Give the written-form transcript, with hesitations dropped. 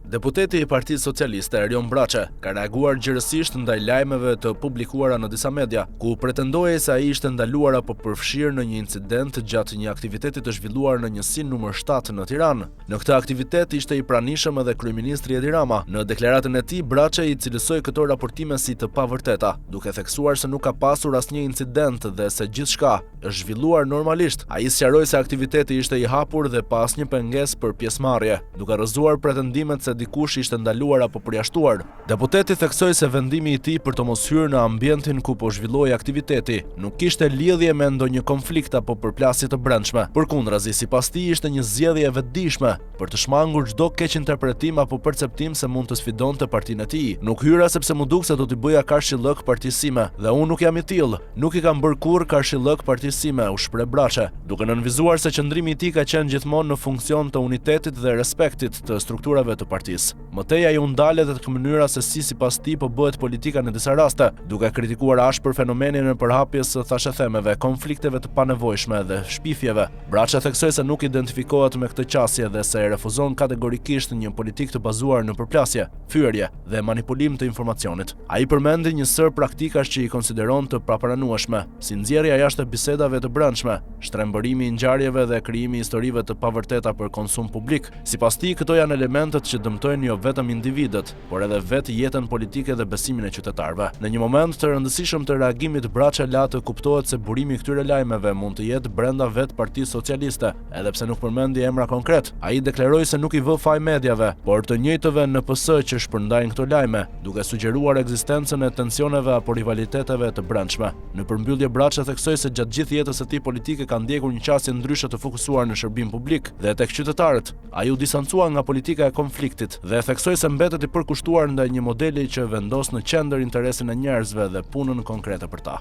Deputeti i Partisë Socialiste Erion Braçe ka reaguar gjërësisht ndaj lajmeve të publikuara në disa media, ku pretendoi se ai ishte ndaluar apo përfshirë në një incident gjatë një aktiviteti të zhvilluar në njësinë numër 7 në Tiranë. Në këtë aktivitet ishte i pranishëm edhe kryeministri Edi Rama. Në deklaratën e tij, Braçe i cilësoi këto raportime si të pavërteta, duke theksuar se nuk ka pasur asnjë incident dhe se gjithçka është zhvilluar normalisht. Ai sqaroi se aktiviteti ishte i hapur dhe pa asnjë pengesë për pjesëmarrje, duke rrëzuar pretendimet se dikush ishte ndaluar apo përjashtuar. Deputeti theksoi se vendimi i tij për të mos hyrë në ambientin ku po zhvilloi aktiviteti nuk kishte lidhje me ndonjë konflikt apo përplasje të brendshme. Përkundrazi, sipas tij ishte një zgjedhje e vetëdijshme për të shmangur çdo keq interpretim apo perceptim se mund të sfidonte partinë e tij. Nuk hyra sepse më duk se do t'i bëja karshillok partisë sime, dhe unë nuk jam i tillë. Nuk i kam bërë kurrë karshillok partisë sime, u shpreh Braçe, duke nënvizuar se qëndrimi i tij ka qenë gjithmonë në funksion të unitetit dhe respektit të strukturave të partisë. Mëtej ai u ndale dhe tek mënyra se sipas tij po bëhet politika në disa raste, duke kritikuar ashpër fenomenin e përhapjes së thashethemeve, konflikteve të panevojshme dhe shpifjeve. Braçe theksoi se nuk identifikohet me këtë qasje dhe se refuzon kategorikisht një politikë të bazuar në përplasje, fyerje dhe manipulim të informacionit. Ai përmendi një sër praktikash që i konsideron të papranueshme, si nxjerrja jashtë bisedave të brendshme, shtrembërimi i ngjarjeve dhe krijimi historive të pavërteta për konsum publik. Sipas tij, këto janë elementet që dëmtojnë jo vetëm individët, por edhe vetë jetën politike dhe besimin e qytetarëve. Në një moment të rëndësishëm të reagimit, Braçe la të kuptohet se burimi i këtyre lajmeve mund të jetë brenda vetë Partisë Socialiste, edhe pse nuk përmendi emra konkret. Ai deklaroi se nuk i vë faj mediave, por të njëjtëve në PS që shpërndajnë këto lajme, duke sugjeruar ekzistencën e tensioneve apo rivaliteteve të brendshme. Në përmbyllje, Braçe theksoi se gjatë gjithë jetës së tij politike ka ndjekur një qasje ndryshe të fokusuar në shërbim publik dhe tek qytetarët. Ai u distancua nga politika e konfliktit dhe theksoi se mbetet i përkushtuar ndaj një modeli që vendos në qendër interesin e njerëzve dhe punën konkrete për ta.